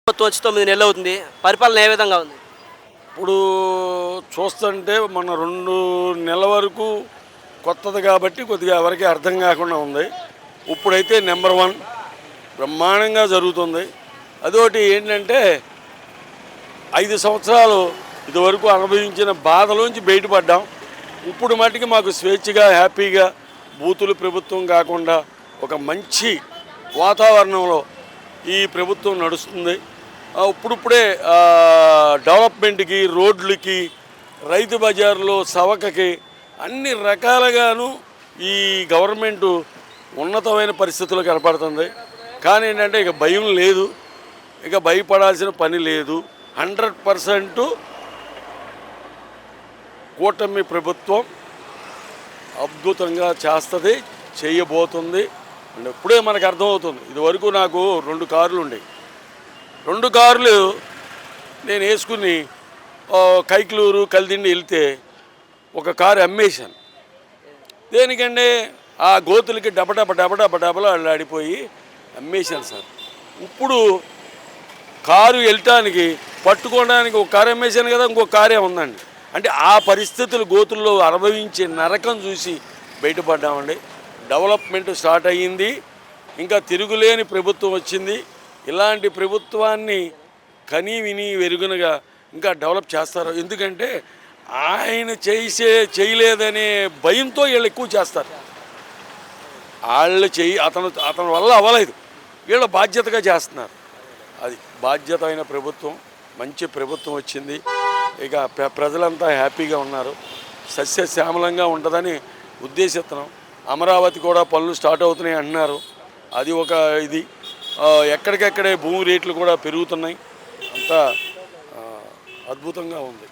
ప్రభుత్వం వచ్చి 9 నెలలు అవుతుంది. పరిపాలన ఏ విధంగా ఉంది? ఇప్పుడు చూస్తుంటే మన 2 నెలల వరకు కొత్తది కాబట్టి కొద్దిగా ఎవరికి అర్థం కాకుండా ఉంది. ఇప్పుడైతే నెంబర్ 1 బ్రహ్మాండంగా జరుగుతుంది. అదొకటి ఏంటంటే 5 సంవత్సరాలు ఇదివరకు అనుభవించిన బాధలోంచి బయటపడ్డాం. ఇప్పుడు మటుకి మాకు స్వేచ్ఛగా హ్యాపీగా బూతులు ప్రభుత్వం కాకుండా ఒక మంచి వాతావరణంలో ఈ ప్రభుత్వం నడుస్తుంది. ఇప్పుడిప్పుడే డెవలప్మెంట్కి, రోడ్లకి, రైతు బజార్లో సవకకి అన్ని రకాలుగాను ఈ గవర్నమెంటు ఉన్నతమైన పరిస్థితుల్లో కనపడుతుంది. కానీ ఏంటంటే ఇక భయం లేదు, ఇక భయపడాల్సిన పని లేదు. 100% కూటమి ప్రభుత్వం అద్భుతంగా చేస్తుంది, చేయబోతుంది. అండ్ ఇప్పుడే మనకు అర్థమవుతుంది. ఇదివరకు నాకు 2 కార్లు ఉండేవి. 2 కార్లు నేను వేసుకుని కైక్లూరు కలిదిండి వెళ్తే ఒక కారు అమ్మేశాను. దేనికంటే ఆ గోతులకి డబడబ ఆడిపోయి అమ్మేశాను సార్. ఇప్పుడు కారు వెళ్ళటానికి పట్టుకోవడానికి ఒక కారు అమ్మేశాను కదా, ఇంకొక కారే ఉందండి. అంటే ఆ పరిస్థితులు గోతుల్లో అనుభవించే నరకం చూసి బయటపడ్డామండి. డెవలప్మెంట్ స్టార్ట్ అయ్యింది, ఇంకా తిరుగులేని ప్రభుత్వం వచ్చింది. ఇలాంటి ప్రభుత్వాన్ని కనీ విని వెరుగునగా ఇంకా డెవలప్ చేస్తారు. ఎందుకంటే ఆయన చేయలేదనే భయంతో వీళ్ళు ఎక్కువ చేస్తారు. వాళ్ళు అతని వల్ల అవ్వలేదు, వీళ్ళు బాధ్యతగా చేస్తున్నారు. అది బాధ్యత అయిన ప్రభుత్వం, మంచి ప్రభుత్వం వచ్చింది. ఇక ప్రజలంతా హ్యాపీగా ఉన్నారు, సస్యశ్యామలంగా ఉంటుందని ఉద్దేశిస్తున్నాం. అమరావతి కూడా పనులు స్టార్ట్ అవుతున్నాయి అంటున్నారు. అది ఒక ఇది. ఎక్కడికెక్కడే భూమి రేట్లు కూడా పెరుగుతున్నాయి. అంతా అద్భుతంగా ఉంది.